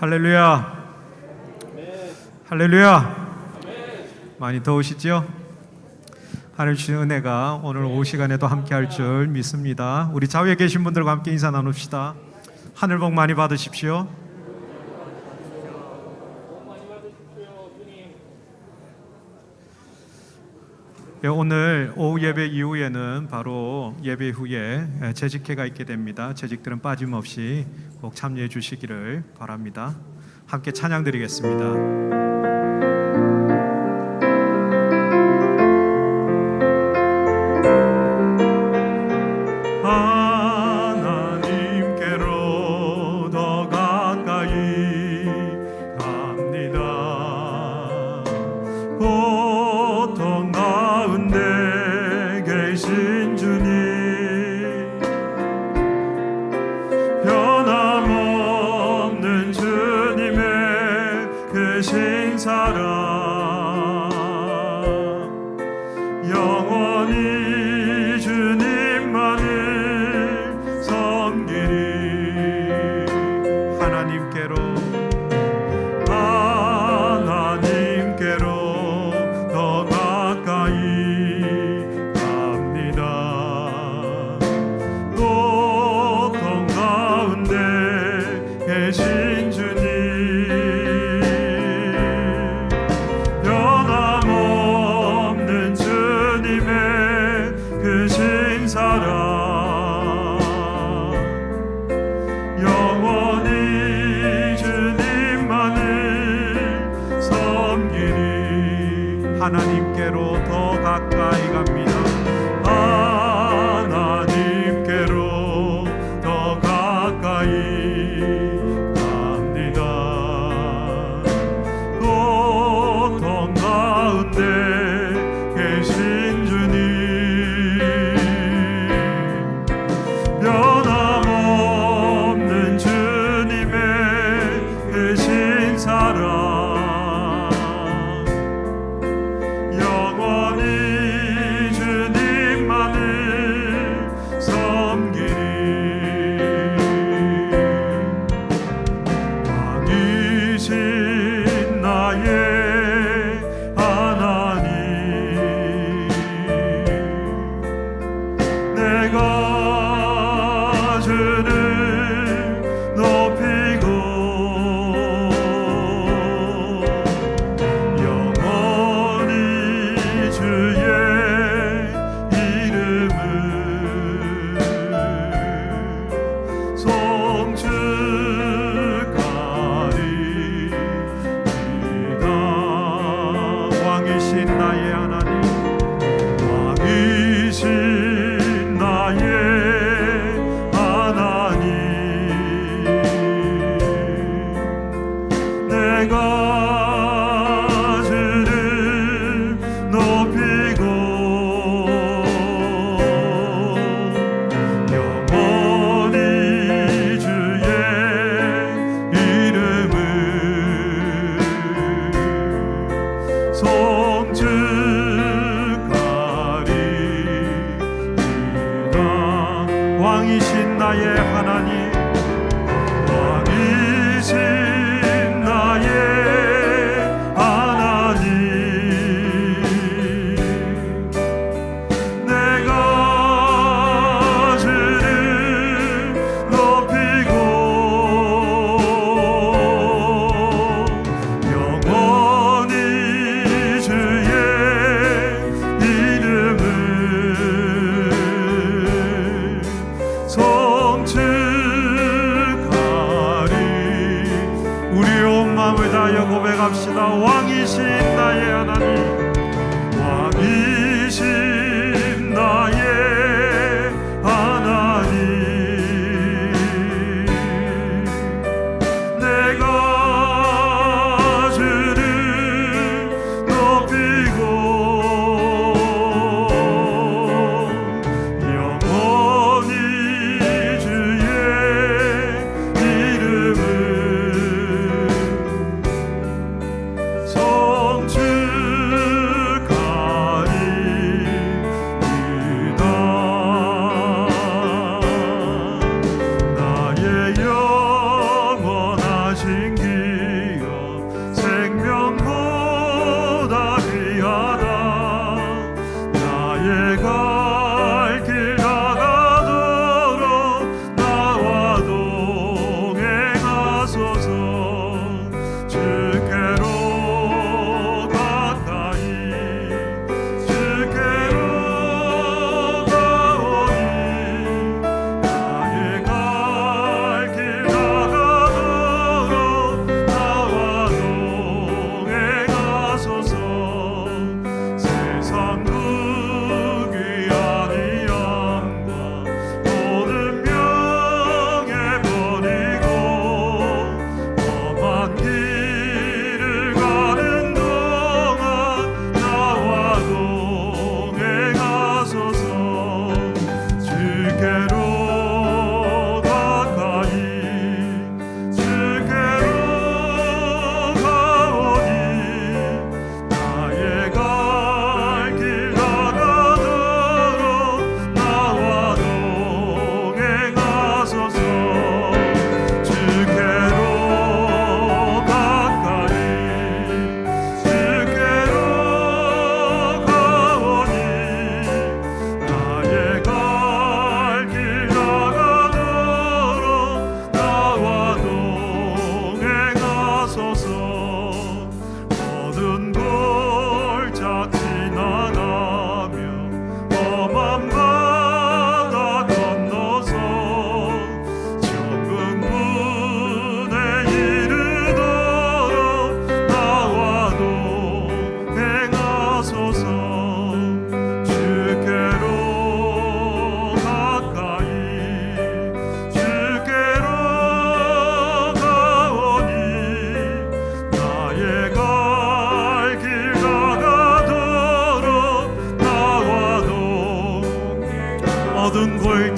할렐루야. 할렐루야. 많이 더우시죠? 하늘 주신 은혜가 오늘 오후 시간에도 함께 할 줄 믿습니다. 우리 좌우에 계신 분들과 함께 인사 나눕시다. 하늘 복 많이 받으십시오. 오늘 오후 예배 이후에는 바로 예배 후에 재직회가 있게 됩니다. 재직들은 빠짐없이 꼭 참여해 주시기를 바랍니다. 함께 찬양 드리겠습니다. 영원히 주님만을 섬기리. 하나님께로 더 가까이 갑니다. 고통 가운데 계신 주님, 변함없는 주님의 그 신사랑, 영원히 주님만을 섬기리. 하나님께로 더 가까이 갑니다. 하나님께로 더 가까이 갑니다. 고통 가운데 계신 주님, 변함없는 주님의 그 신사랑, 영원히 주님만을 섬기리. 왕이신 나의 하나님, 내가 주를 높이고 영원히 주의 이름을 송축하리이다. 왕이신 나의 하나님, 왕이신 나의 하나님, 내가 주를 높이고 영원히 주의 이름을 송축하리이다. 왕이신 나의 하나님, 왕이신 나의 하나님, 내가 주를 높이고 영원히 주의 이름을 송축하리. 우리 온 마음을 다하여 고백합시다. 왕이신 나의 하나님, 왕이신 나의 하나님, 내가 주를 높이고 영원히 주의 이름을 송축하리.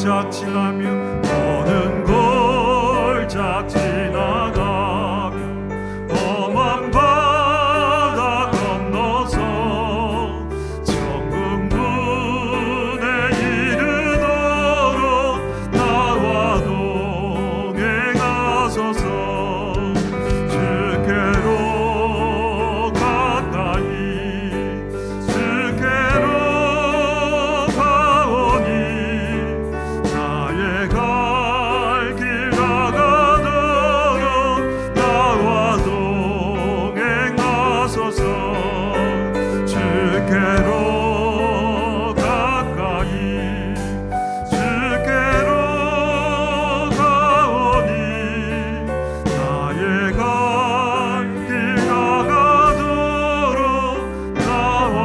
골짝 지나며 모든 골짝 지나가며 험한 바다 건너서 천국 문에 이르도록 나와 동행하소서. 주께로 가까이 주께로 가오니 나의 갈 길 다가도록 나와 동행하소서. 주께로 가까이 주께로 가오니 나의 갈 길 다가도록 나와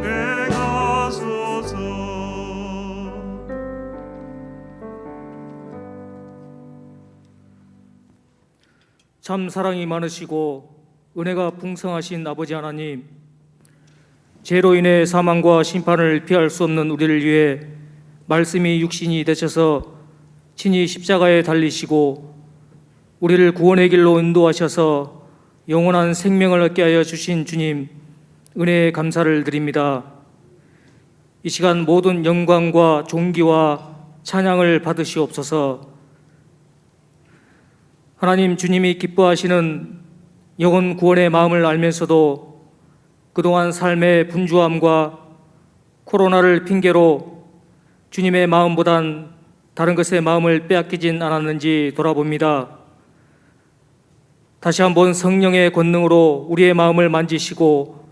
동행하소서. 참 사랑이 많으시고 은혜가 풍성하신 아버지 하나님, 죄로 인해 사망과 심판을 피할 수 없는 우리를 위해 말씀이 육신이 되셔서 친히 십자가에 달리시고 우리를 구원의 길로 인도하셔서 영원한 생명을 얻게 하여 주신 주님, 은혜에 감사를 드립니다. 이 시간 모든 영광과 존귀와 찬양을 받으시옵소서. 하나님, 주님이 기뻐하시는 영혼 구원의 마음을 알면서도 그동안 삶의 분주함과 코로나를 핑계로 주님의 마음보단 다른 것에 마음을 빼앗기진 않았는지 돌아봅니다. 다시 한번 성령의 권능으로 우리의 마음을 만지시고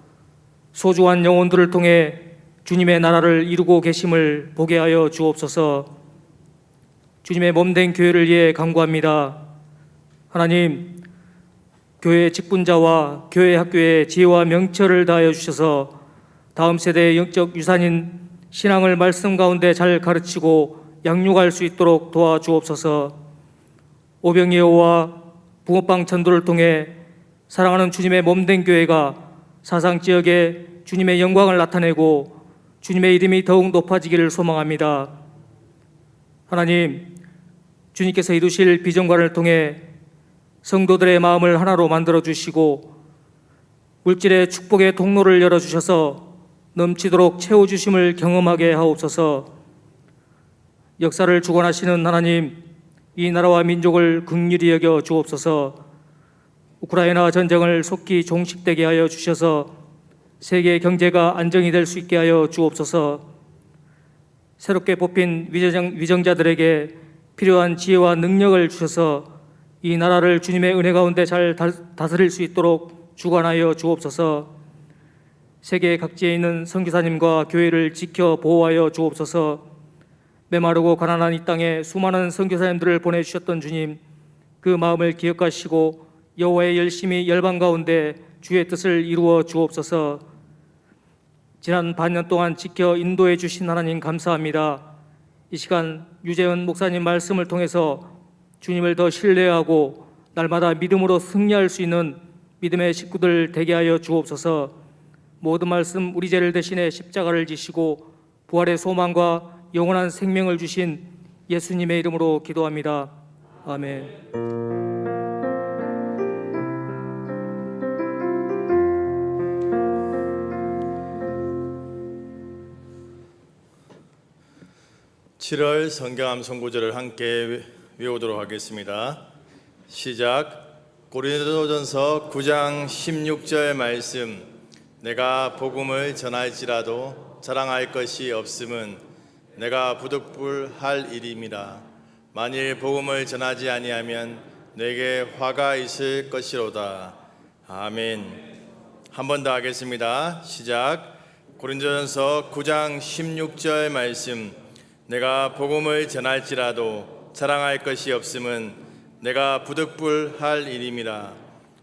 소중한 영혼들을 통해 주님의 나라를 이루고 계심을 보게 하여 주옵소서. 주님의 몸된 교회를 위해 간구합니다. 하나님, 교회 직분자와 교회 학교에 지혜와 명철을 다하여 주셔서 다음 세대의 영적 유산인 신앙을 말씀 가운데 잘 가르치고 양육할 수 있도록 도와주옵소서. 오병이어 와 붕어빵 전도를 통해 사랑하는 주님의 몸된 교회가 사상 지역에 주님의 영광을 나타내고 주님의 이름이 더욱 높아지기를 소망합니다. 하나님, 주님께서 이루실 비전관을 통해 성도들의 마음을 하나로 만들어 주시고 물질의 축복의 통로를 열어주셔서 넘치도록 채워주심을 경험하게 하옵소서. 역사를 주관하시는 하나님, 이 나라와 민족을 긍휼히 여겨 주옵소서. 우크라이나 전쟁을 속히 종식되게 하여 주셔서 세계 경제가 안정이 될 수 있게 하여 주옵소서. 새롭게 뽑힌 위정자들에게 필요한 지혜와 능력을 주셔서 이 나라를 주님의 은혜 가운데 잘 다스릴 수 있도록 주관하여 주옵소서. 세계 각지에 있는 선교사님과 교회를 지켜 보호하여 주옵소서. 메마르고 가난한 이 땅에 수많은 선교사님들을 보내주셨던 주님, 그 마음을 기억하시고 여호와의 열심히 열방 가운데 주의 뜻을 이루어 주옵소서. 지난 반년 동안 지켜 인도해 주신 하나님 감사합니다. 이 시간 유재현 목사님 말씀을 통해서 주님을 더 신뢰하고 날마다 믿음으로 승리할 수 있는 믿음의 식구들 되게 하여 주옵소서. 모든 말씀 우리 죄를 대신해 십자가를 지시고 부활의 소망과 영원한 생명을 주신 예수님의 이름으로 기도합니다. 아멘. (7월) 성경 암송구절을 함께 외우도록 하겠습니다. 시작. 고린도전서 9장 16절 말씀. 내가 복음을 전할지라도 자랑할 것이 없음은 내가 부득불할 일임이라. 만일 복음을 전하지 아니하면 내게 화가 있을 것이로다. 아멘. 한 번 더 하겠습니다. 시작. 고린도전서 9장 16절 말씀. 내가 복음을 전할지라도 자랑할 것이 없음은 내가 부득불할 일임이라.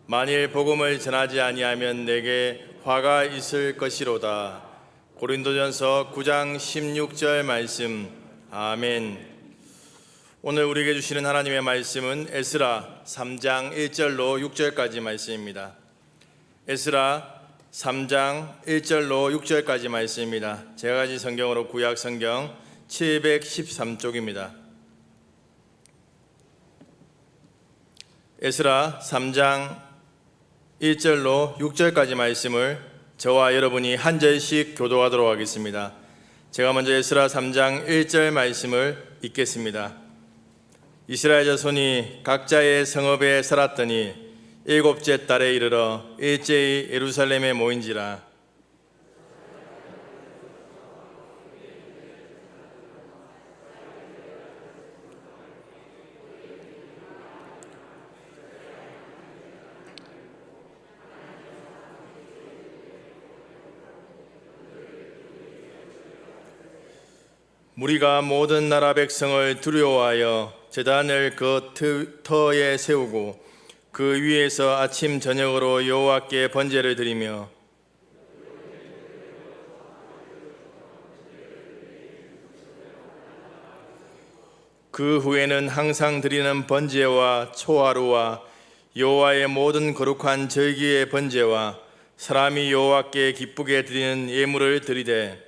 만일 복음을 전하지 아니하면 내게 화가 있을 것이로다. 고린도전서 9장 16절 말씀. 아멘. 오늘 우리에게 주시는 하나님의 말씀은 에스라 3장 1절로 6절까지 말씀입니다. 에스라 3장 1절로 6절까지 말씀입니다. 제가 가진 성경으로 구약 성경 713쪽입니다. 에스라 3장 1절로 6절까지 말씀을 저와 여러분이 한 절씩 교도하도록 하겠습니다. 제가 먼저 에스라 3장 1절 말씀을 읽겠습니다. 이스라엘 자손이 각자의 성읍에 살았더니 일곱째 달에 이르러 일제히 예루살렘에 모인지라. 무리가 모든 나라 백성을 두려워하여 제단을 그 터에 세우고 그 위에서 아침 저녁으로 여호와께 번제를 드리며 그 후에는 항상 드리는 번제와 초하루와 여호와의 모든 거룩한 절기의 번제와 사람이 여호와께 기쁘게 드리는 예물을 드리되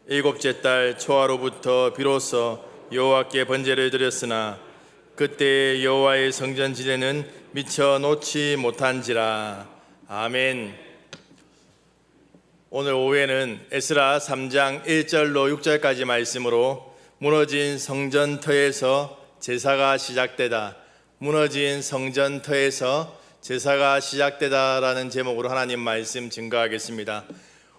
일곱째 달 초하루부터 비로소 여호와께 번제를 드렸으나 그때의 여호와의 성전 지대는 미처 놓지 못한지라. 아멘. 오늘 오후에는 에스라 3장 1절로 6절까지 말씀으로 무너진 성전터에서 제사가 시작되다, 무너진 성전터에서 제사가 시작되다라는 제목으로 하나님 말씀 증거하겠습니다.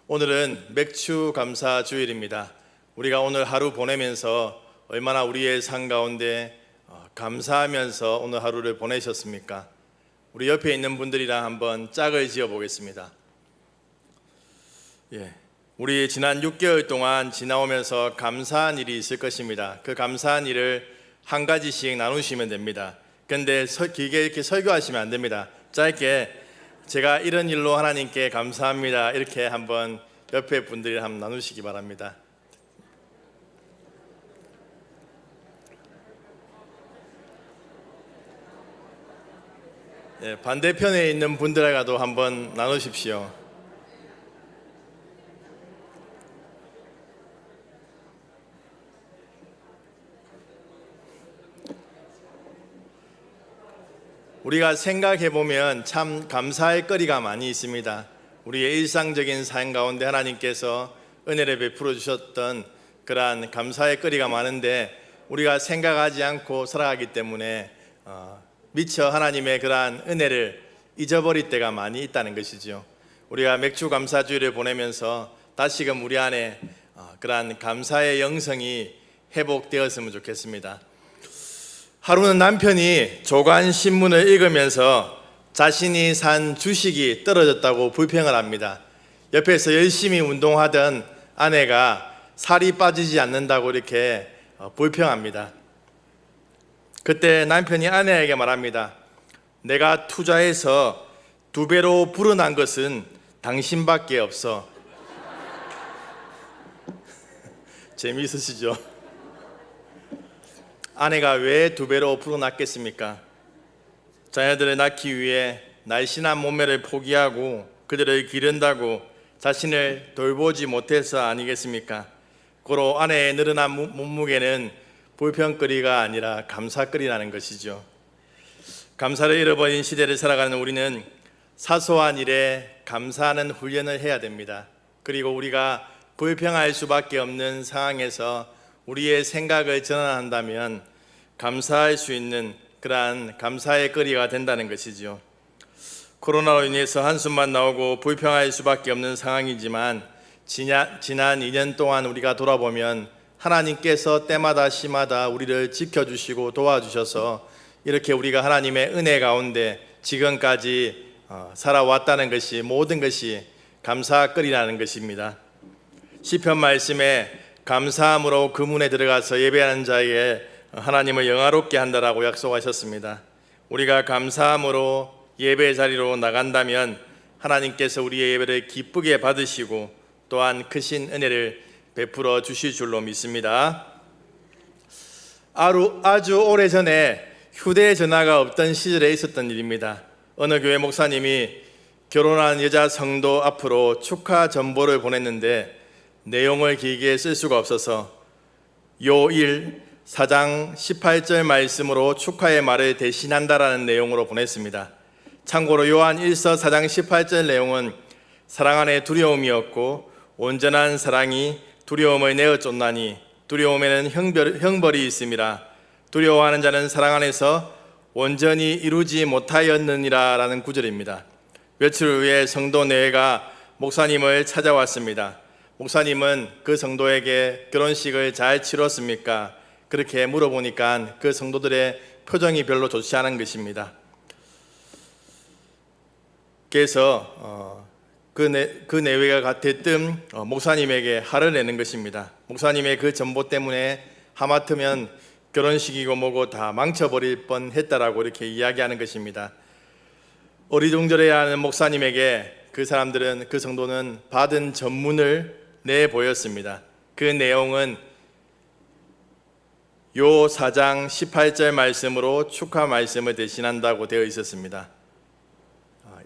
오늘은 맥주 감사 주일입니다. 우리가 오늘 하루 보내면서 얼마나 우리의 삶 가운데 감사하면서 오늘 하루를 보내셨습니까? 우리 옆에 있는 분들이랑 한번 짝을 지어 보겠습니다. 우리 지난 6개월 동안 지나오면서 감사한 일이 있을 것입니다. 그 감사한 일을 한 가지씩 나누시면 됩니다. 근데 길게 이렇게 설교하시면 안 됩니다. 짧게 제가 이런 일로 하나님께 감사합니다, 이렇게 한번 옆에 분들이 한번 나누시기 바랍니다. 반대편에 있는 분들과도 한번 나누십시오. 우리가 생각해 보면 참 감사할 거리가 많이 있습니다. 우리의 일상적인 삶 가운데 하나님께서 은혜를 베풀어 주셨던 그러한 감사의 거리가 많은데 우리가 생각하지 않고 살아가기 때문에 미처 하나님의 그러한 은혜를 잊어버릴 때가 많이 있다는 것이죠. 우리가 맥주 감사주의를 보내면서 다시금 우리 안에 그러한 감사의 영성이 회복되었으면 좋겠습니다. 하루는 남편이 조간 신문을 읽으면서 자신이 산 주식이 떨어졌다고 불평을 합니다. 옆에서 열심히 운동하던 아내가 살이 빠지지 않는다고 이렇게 불평합니다. 그때 남편이 아내에게 말합니다. 내가 투자해서 2배로 불어난 것은 당신밖에 없어. 재미있으시죠? 아내가 왜 2배로 불어났겠습니까? 자녀들을 낳기 위해 날씬한 몸매를 포기하고 그들을 기른다고 자신을 돌보지 못해서 아니겠습니까? 고로 아내의 늘어난 몸무게는 불평거리가 아니라 감사거리라는 것이죠. 감사를 잃어버린 시대를 살아가는 우리는 사소한 일에 감사하는 훈련을 해야 됩니다. 그리고 우리가 불평할 수밖에 없는 상황에서 우리의 생각을 전환한다면 감사할 수 있는 그러한 감사의 거리가 된다는 것이죠. 코로나로 인해서 한숨만 나오고 불평할 수밖에 없는 상황이지만 지난 2년 동안 우리가 돌아보면 하나님께서 때마다 시마다 우리를 지켜주시고 도와주셔서 이렇게 우리가 하나님의 은혜 가운데 지금까지 살아왔다는 것이 모든 것이 감사거리라는 것입니다. 시편 말씀에 감사함으로 그 문에 들어가서 예배하는 자에게 하나님을 영화롭게 한다라고 약속하셨습니다. 우리가 감사함으로 예배 자리로 나간다면 하나님께서 우리의 예배를 기쁘게 받으시고 또한 크신 은혜를 베풀어 주실 줄로 믿습니다. 아주 오래전에 휴대전화가 없던 시절에 있었던 일입니다. 어느 교회 목사님이 결혼한 여자 성도 앞으로 축하 전보를 보냈는데 내용을 길게 쓸 수가 없어서 요1 4장 18절 말씀으로 축하의 말을 대신한다라는 내용으로 보냈습니다. 참고로 요한 1서 4장 18절 내용은 사랑 안에 두려움이었고 온전한 사랑이 두려움을 내어 쫓나니 두려움에는 형벌이 있음이라. 두려워하는 자는 사랑 안에서 온전히 이루지 못하였느니라 라는 구절입니다. 며칠 후에 성도 내외가 목사님을 찾아왔습니다. 목사님은 그 성도에게 결혼식을 잘 치렀습니까? 그렇게 물어보니까 그 성도들의 표정이 별로 좋지 않은 것입니다. 그래서 그 내외가 대뜸 목사님에게 화를 내는 것입니다. 목사님의 그 전보 때문에 하마터면 결혼식이고 뭐고 다 망쳐버릴 뻔했다라고 이렇게 이야기하는 것입니다. 어리둥절해야 하는 목사님에게 그 사람들은, 그 성도는 받은 전문을 내보였습니다. 그 내용은 요 4장 18절 말씀으로 축하 말씀을 대신한다고 되어 있었습니다.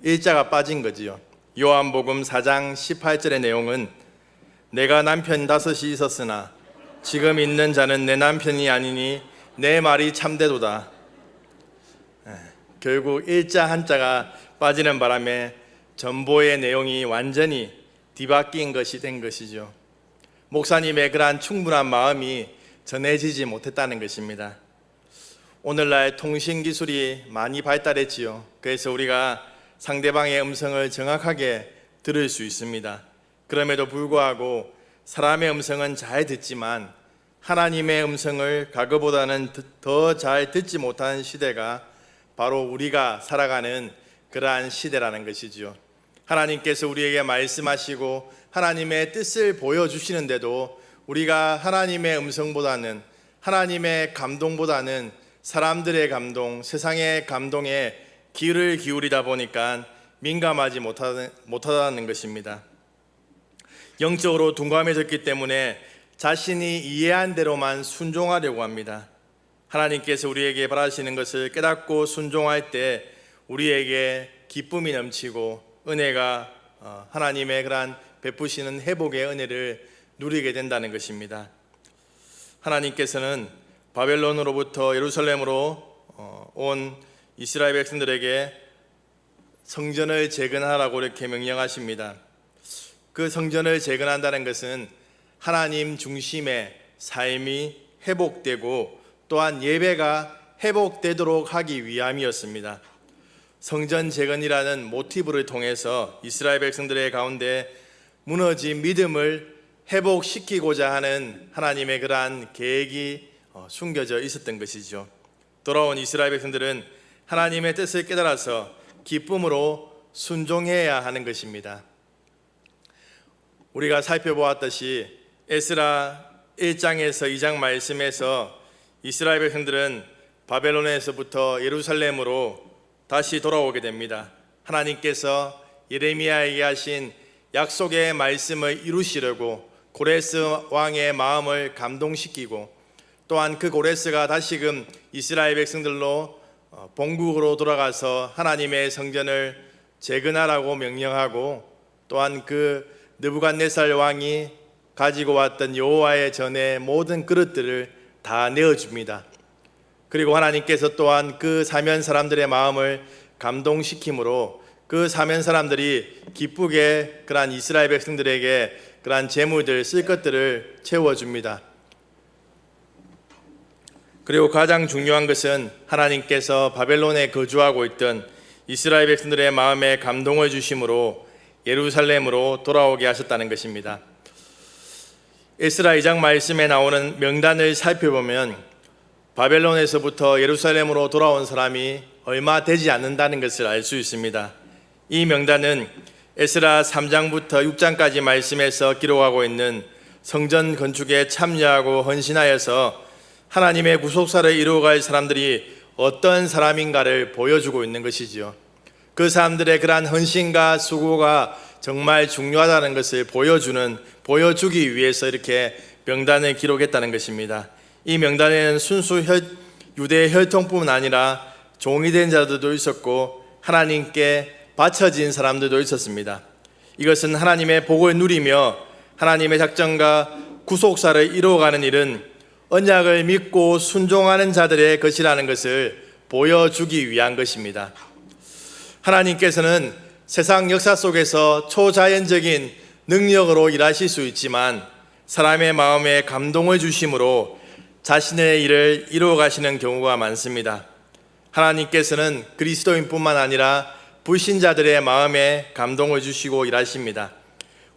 일자가 빠진 거지요. 요한복음 4장 18절의 내용은 내가 남편 5이 있었으나 지금 있는 자는 내 남편이 아니니 내 말이 참되도다. 결국 일자 한자가 빠지는 바람에 전보의 내용이 완전히 뒤바뀐 것이 된 것이죠. 목사님의 그러한 충분한 마음이 전해지지 못했다는 것입니다. 오늘날 통신기술이 많이 발달했지요. 그래서 우리가 상대방의 음성을 정확하게 들을 수 있습니다. 그럼에도 불구하고 사람의 음성은 잘 듣지만 하나님의 음성을 과거보다는 더 잘 듣지 못하는 시대가 바로 우리가 살아가는 그러한 시대라는 것이지요. 하나님께서 우리에게 말씀하시고 하나님의 뜻을 보여주시는데도 우리가 하나님의 음성보다는, 하나님의 감동보다는 사람들의 감동, 세상의 감동에 귀를 기울이다 보니까 민감하지 못하다는 것입니다. 영적으로 둔감해졌기 때문에 자신이 이해한 대로만 순종하려고 합니다. 하나님께서 우리에게 바라시는 것을 깨닫고 순종할 때 우리에게 기쁨이 넘치고 은혜가, 하나님의 그러한 베푸시는 회복의 은혜를 누리게 된다는 것입니다. 하나님께서는 바벨론으로부터 예루살렘으로 온 이스라엘 백성들에게 성전을 재건하라고 이렇게 명령하십니다. 그 성전을 재건한다는 것은 하나님 중심의 삶이 회복되고 또한 예배가 회복되도록 하기 위함이었습니다. 성전 재건이라는 모티브를 통해서 이스라엘 백성들의 가운데 무너진 믿음을 회복시키고자 하는 하나님의 그러한 계획이 숨겨져 있었던 것이죠. 돌아온 이스라엘 백성들은 하나님의 뜻을 깨달아서 기쁨으로 순종해야 하는 것입니다. 우리가 살펴보았듯이 에스라 1장에서 2장 말씀에서 이스라엘 백성들은 바벨론에서부터 예루살렘으로 다시 돌아오게 됩니다. 하나님께서 예레미야에게 하신 약속의 말씀을 이루시려고 고레스 왕의 마음을 감동시키고 또한 그 고레스가 다시금 이스라엘 백성들로 본국으로 돌아가서 하나님의 성전을 재건하라고 명령하고 또한 그 느부갓네살 왕이 가지고 왔던 여호와의 전의 모든 그릇들을 다 내어줍니다. 그리고 하나님께서 또한 그 사면 사람들의 마음을 감동시키므로 그 사면 사람들이 기쁘게 그러한 이스라엘 백성들에게 그러한 재물들, 쓸 것들을 채워줍니다. 그리고 가장 중요한 것은 하나님께서 바벨론에 거주하고 있던 이스라엘 백성들의 마음에 감동을 주심으로 예루살렘으로 돌아오게 하셨다는 것입니다. 에스라 2장 말씀에 나오는 명단을 살펴보면 바벨론에서부터 예루살렘으로 돌아온 사람이 얼마 되지 않는다는 것을 알 수 있습니다. 이 명단은 에스라 3장부터 6장까지 말씀에서 기록하고 있는 성전 건축에 참여하고 헌신하여서 하나님의 구속사를 이루어갈 사람들이 어떤 사람인가를 보여주고 있는 것이지요. 그 사람들의 그러한 헌신과 수고가 정말 중요하다는 것을 보여주기 위해서 이렇게 명단을 기록했다는 것입니다. 이 명단에는 순수 유대 혈통뿐만 아니라 종이 된 자들도 있었고 하나님께 바쳐진 사람들도 있었습니다. 이것은 하나님의 복을 누리며 하나님의 작정과 구속사를 이루어가는 일은 언약을 믿고 순종하는 자들의 것이라는 것을 보여주기 위한 것입니다. 하나님께서는 세상 역사 속에서 초자연적인 능력으로 일하실 수 있지만 사람의 마음에 감동을 주심으로 자신의 일을 이루어 가시는 경우가 많습니다. 하나님께서는 그리스도인뿐만 아니라 불신자들의 마음에 감동을 주시고 일하십니다.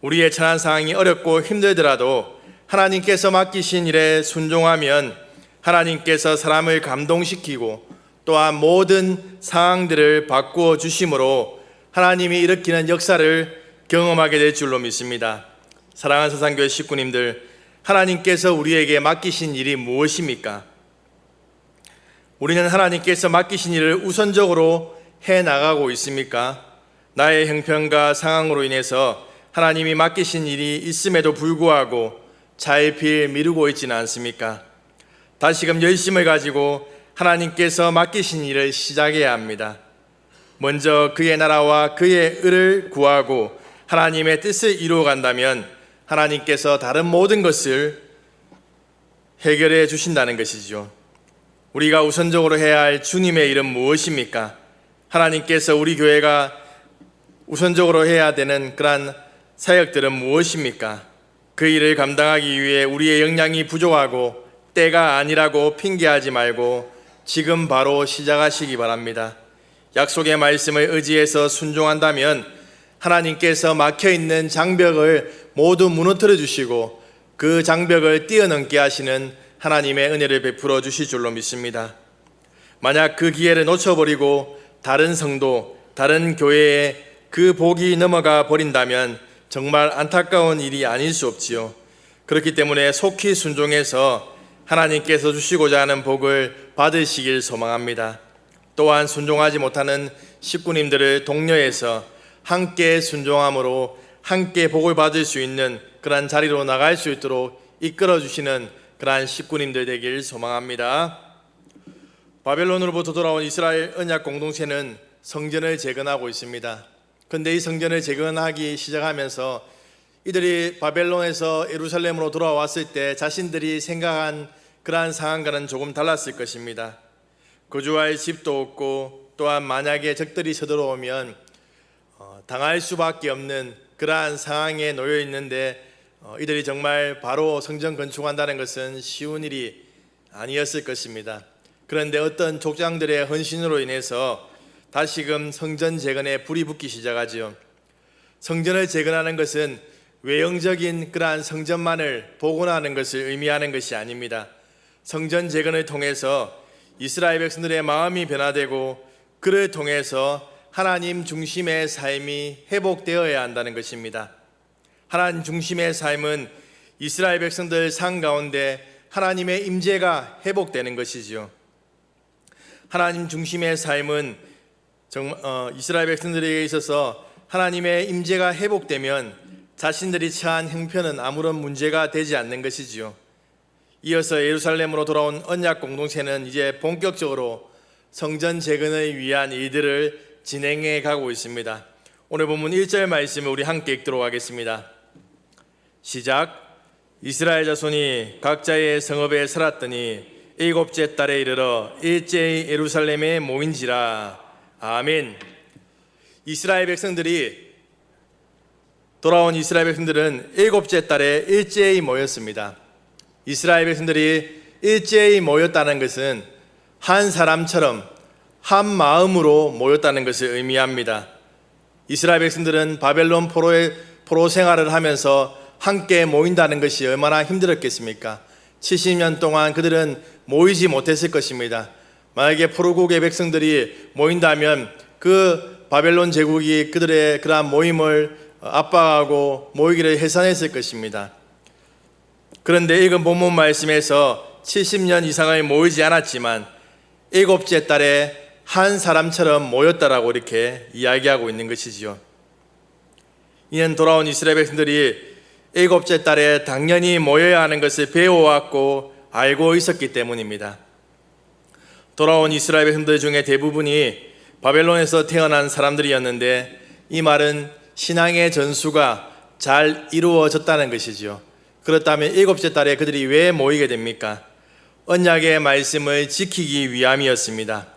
우리의 처한 상황이 어렵고 힘들더라도 하나님께서 맡기신 일에 순종하면 하나님께서 사람을 감동시키고 또한 모든 상황들을 바꾸어 주심으로 하나님이 일으키는 역사를 경험하게 될 줄로 믿습니다. 사랑하는 서산교회 식구님들, 하나님께서 우리에게 맡기신 일이 무엇입니까? 우리는 하나님께서 맡기신 일을 우선적으로 해나가고 있습니까? 나의 형편과 상황으로 인해서 하나님이 맡기신 일이 있음에도 불구하고 차일피일 미루고 있지는 않습니까? 다시금 열심을 가지고 하나님께서 맡기신 일을 시작해야 합니다. 먼저 그의 나라와 그의 의를 구하고 하나님의 뜻을 이루어 간다면 하나님께서 다른 모든 것을 해결해 주신다는 것이죠. 우리가 우선적으로 해야 할 주님의 일은 무엇입니까? 하나님께서 우리 교회가 우선적으로 해야 되는 그러한 사역들은 무엇입니까? 그 일을 감당하기 위해 우리의 역량이 부족하고 때가 아니라고 핑계하지 말고 지금 바로 시작하시기 바랍니다. 약속의 말씀을 의지해서 순종한다면 하나님께서 막혀있는 장벽을 모두 무너뜨려 주시고 그 장벽을 뛰어넘게 하시는 하나님의 은혜를 베풀어 주실 줄로 믿습니다. 만약 그 기회를 놓쳐버리고 다른 성도, 다른 교회에 그 복이 넘어가 버린다면 정말 안타까운 일이 아닐 수 없지요. 그렇기 때문에 속히 순종해서 하나님께서 주시고자 하는 복을 받으시길 소망합니다. 또한 순종하지 못하는 식구님들을 독려해서 함께 순종함으로 함께 복을 받을 수 있는 그러한 자리로 나갈 수 있도록 이끌어 주시는 그러한 식구님들 되길 소망합니다. 바벨론으로부터 돌아온 이스라엘 언약 공동체는 성전을 재건하고 있습니다. 그런데 이 성전을 재건하기 시작하면서 이들이 바벨론에서 예루살렘으로 돌아왔을 때 자신들이 생각한 그러한 상황과는 조금 달랐을 것입니다. 거주할 집도 없고 또한 만약에 적들이 쳐들어오면 당할 수밖에 없는 그러한 상황에 놓여 있는데 이들이 정말 바로 성전 건축한다는 것은 쉬운 일이 아니었을 것입니다. 그런데 어떤 족장들의 헌신으로 인해서 다시금 성전 재건에 불이 붙기 시작하지요. 성전을 재건하는 것은 외형적인 그러한 성전만을 복원하는 것을 의미하는 것이 아닙니다. 성전 재건을 통해서 이스라엘 백성들의 마음이 변화되고 그를 통해서 하나님 중심의 삶이 회복되어야 한다는 것입니다. 하나님 중심의 삶은 이스라엘 백성들 삶 가운데 하나님의 임재가 회복되는 것이지요. 하나님 중심의 삶은 이스라엘 백성들에게 있어서 하나님의 임재가 회복되면 자신들이 처한 형편은 아무런 문제가 되지 않는 것이지요. 이어서 예루살렘으로 돌아온 언약 공동체는 이제 본격적으로 성전 재건을 위한 일들을 진행해 가고 있습니다. 오늘 본문 1절 말씀을 우리 함께 읽도록 하겠습니다. 시작. 이스라엘 자손이 각자의 성읍에 살았더니 7째 달에 이르러 일제히 예루살렘에 모인지라. 아멘. 이스라엘 백성들이 돌아온 이스라엘 백성들은 7째 달에 일제히 모였습니다. 이스라엘 백성들이 일제히 모였다는 것은 한 사람처럼 한 마음으로 모였다는 것을 의미합니다. 이스라엘 백성들은 바벨론 포로 생활을 하면서 함께 모인다는 것이 얼마나 힘들었겠습니까? 70년 동안 그들은 모이지 못했을 것입니다. 만약에 포로국의 백성들이 모인다면 그 바벨론 제국이 그들의 그러한 모임을 압박하고 모이기를 해산했을 것입니다. 그런데 읽은 본문 말씀에서 70년 이상을 모이지 않았지만 7째 달에 한 사람처럼 모였다라고 이렇게 이야기하고 있는 것이지요. 이는 돌아온 이스라엘 백성들이 7째 달에 당연히 모여야 하는 것을 배워왔고 알고 있었기 때문입니다. 돌아온 이스라엘 백성들 중에 대부분이 바벨론에서 태어난 사람들이었는데 이 말은 신앙의 전수가 잘 이루어졌다는 것이지요. 그렇다면 7째 달에 그들이 왜 모이게 됩니까? 언약의 말씀을 지키기 위함이었습니다.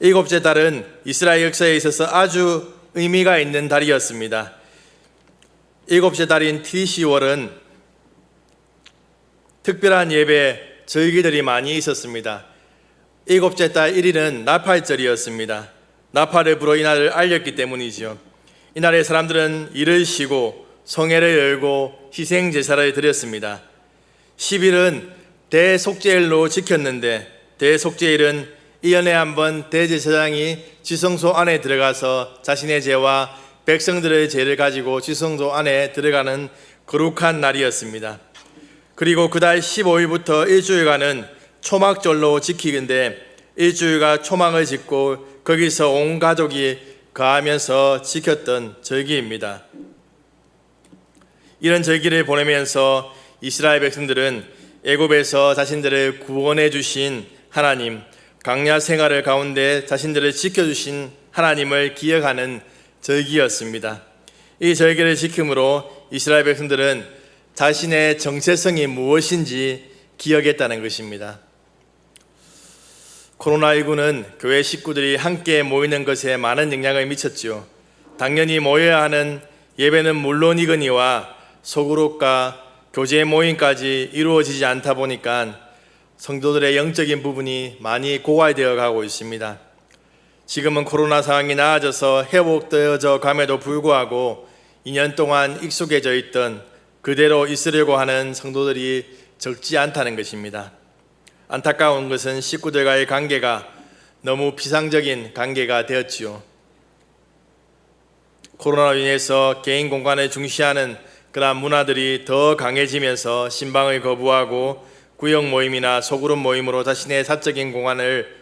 일곱째 달은 이스라엘 역사에 있어서 아주 의미가 있는 달이었습니다. 일곱째 달인 티시월은 특별한 예배, 절기들이 많이 있었습니다. 일곱째 달 1일은 나팔절이었습니다. 나팔을 불어 이날을 알렸기 때문이지요. 이날에 사람들은 일을 쉬고 성회를 열고 희생 제사를 드렸습니다. 10일은 대속죄일로 지켰는데 대속죄일은 1년에 한 번 대제사장이 지성소 안에 들어가서 자신의 죄와 백성들의 죄를 가지고 지성소 안에 들어가는 거룩한 날이었습니다. 그리고 그달 15일부터 일주일간은 초막절로 지키는데 일주일간 초막을 짓고 거기서 온 가족이 거하면서 지켰던 절기입니다. 이런 절기를 보내면서 이스라엘 백성들은 애굽에서 자신들을 구원해 주신 하나님, 광야 생활을 가운데 자신들을 지켜주신 하나님을 기억하는 절기였습니다. 이 절기를 지킴으로 이스라엘 백성들은 자신의 정체성이 무엇인지 기억했다는 것입니다. 코로나19는 교회 식구들이 함께 모이는 것에 많은 영향을 미쳤죠. 당연히 모여야 하는 예배는 물론이거니와 소그룹과 교제 모임까지 이루어지지 않다 보니까 성도들의 영적인 부분이 많이 고갈되어 가고 있습니다. 지금은 코로나 상황이 나아져서 회복되어져 감에도 불구하고 2년 동안 익숙해져 있던 그대로 있으려고 하는 성도들이 적지 않다는 것입니다. 안타까운 것은 식구들과의 관계가 너무 피상적인 관계가 되었지요. 코로나로 인해서 개인 공간을 중시하는 그러한 문화들이 더 강해지면서 신방을 거부하고 구역 모임이나 소그룹 모임으로 자신의 사적인 공간을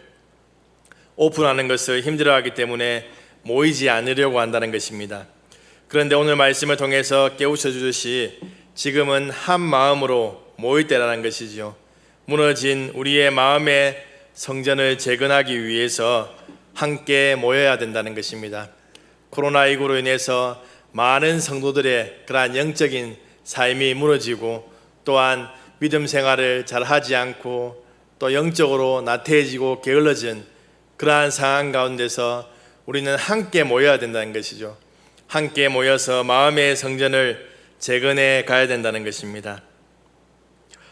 오픈하는 것을 힘들어하기 때문에 모이지 않으려고 한다는 것입니다. 그런데 오늘 말씀을 통해서 깨우쳐 주듯이 지금은 한 마음으로 모일 때라는 것이죠. 무너진 우리의 마음의 성전을 재건하기 위해서 함께 모여야 된다는 것입니다. 코로나19로 인해서 많은 성도들의 그러한 영적인 삶이 무너지고 또한 믿음 생활을 잘 하지 않고 또 영적으로 나태해지고 게을러진 그러한 상황 가운데서 우리는 함께 모여야 된다는 것이죠. 함께 모여서 마음의 성전을 재건해 가야 된다는 것입니다.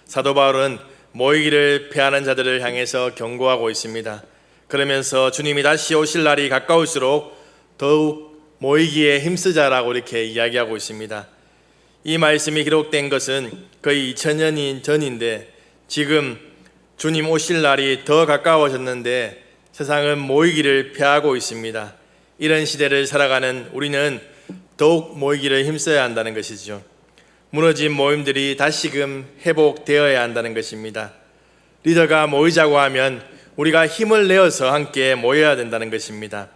사도 바울은 모이기를 패하는 자들을 향해서 경고하고 있습니다. 그러면서 주님이 다시 오실 날이 가까울수록 더욱 모이기에 힘쓰자라고 이렇게 이야기하고 있습니다. 이 말씀이 기록된 것은 거의 2000년 전인데 지금 주님 오실 날이 더 가까워졌는데 세상은 모이기를 피하고 있습니다. 이런 시대를 살아가는 우리는 더욱 모이기를 힘써야 한다는 것이죠. 무너진 모임들이 다시금 회복되어야 한다는 것입니다. 리더가 모이자고 하면 우리가 힘을 내어서 함께 모여야 된다는 것입니다.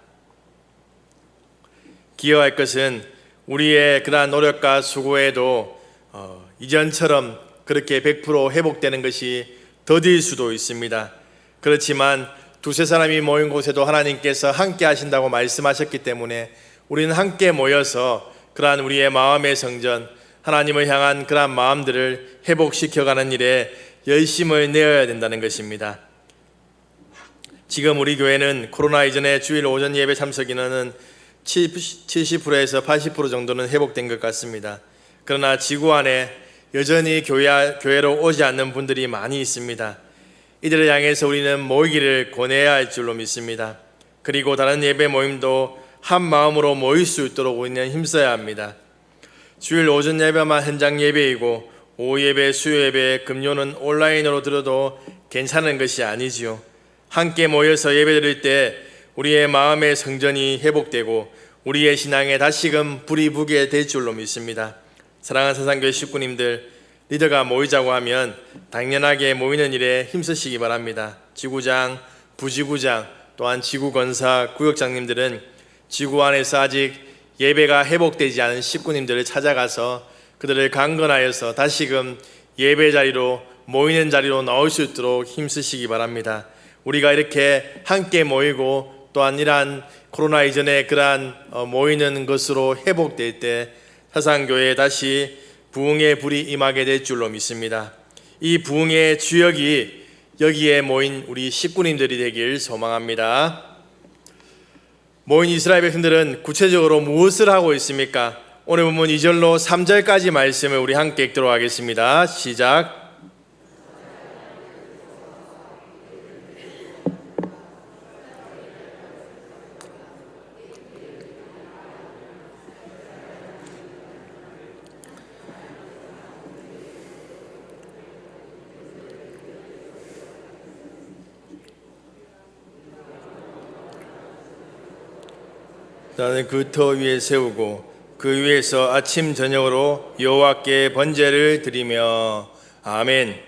기여할 것은 우리의 그러한 노력과 수고에도 이전처럼 그렇게 100% 회복되는 것이 더딜 수도 있습니다. 그렇지만 두세 사람이 모인 곳에도 하나님께서 함께 하신다고 말씀하셨기 때문에 우리는 함께 모여서 그러한 우리의 마음의 성전, 하나님을 향한 그러한 마음들을 회복시켜가는 일에 열심을 내어야 된다는 것입니다. 지금 우리 교회는 코로나 이전에 주일 오전 예배 참석 인원은 70%에서 80% 정도는 회복된 것 같습니다. 그러나 지구 안에 여전히 교회로 오지 않는 분들이 많이 있습니다. 이들을 향해서 우리는 모이기를 권해야 할 줄로 믿습니다. 그리고 다른 예배 모임도 한 마음으로 모일 수 있도록 우리는 힘써야 합니다. 주일 오전 예배만 현장 예배이고 오후 예배, 수요 예배, 금요는 온라인으로 들어도 괜찮은 것이 아니지요. 함께 모여서 예배드릴 때 우리의 마음의 성전이 회복되고 우리의 신앙에 다시금 불이 붙게 될 줄로 믿습니다. 사랑하는 사상교회 식구님들, 리더가 모이자고 하면 당연하게 모이는 일에 힘쓰시기 바랍니다. 지구장, 부지구장, 또한 지구건사, 구역장님들은 지구 안에서 아직 예배가 회복되지 않은 식구님들을 찾아가서 그들을 강건하여서 다시금 예배 자리로 모이는 자리로 나올 수 있도록 힘쓰시기 바랍니다. 우리가 이렇게 함께 모이고 또한 이러한 코로나 이전에 그러한 모이는 것으로 회복될 때 사상교회에 다시 부흥의 불이 임하게 될 줄로 믿습니다. 이 부흥의 주역이 여기에 모인 우리 식구님들이 되길 소망합니다. 모인 이스라엘 백성들은 구체적으로 무엇을 하고 있습니까? 오늘 본문 2절로 3절까지 말씀을 우리 함께 읽도록 하겠습니다. 시작. 나는 그 터 위에 세우고 그 위에서 아침 저녁으로 여호와께 번제를 드리며 아멘.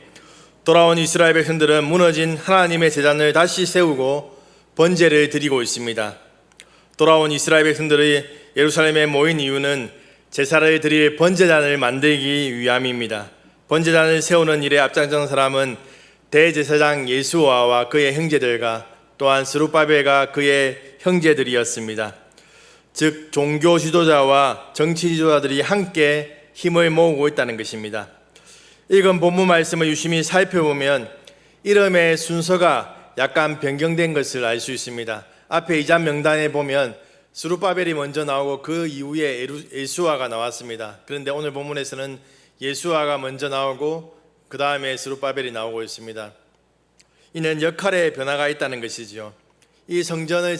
돌아온 이스라엘 백성들은 무너진 하나님의 제단을 다시 세우고 번제를 드리고 있습니다. 돌아온 이스라엘 백성들이 예루살렘에 모인 이유는 제사를 드릴 번제단을 만들기 위함입니다. 번제단을 세우는 일에 앞장선 사람은 대제사장 예수아와 그의 형제들과 또한 스룹바벨과 그의 형제들이었습니다. 즉 종교 지도자와 정치 지도자들이 함께 힘을 모으고 있다는 것입니다. 읽은 본문 말씀을 유심히 살펴보면 이름의 순서가 약간 변경된 것을 알 수 있습니다. 앞에 이장 명단에 보면 스룹바벨이 먼저 나오고 그 이후에 예수아가 나왔습니다. 그런데 오늘 본문에서는 예수아가 먼저 나오고 그 다음에 스룹바벨이 나오고 있습니다. 이는 역할의 변화가 있다는 것이지요. 이 성전을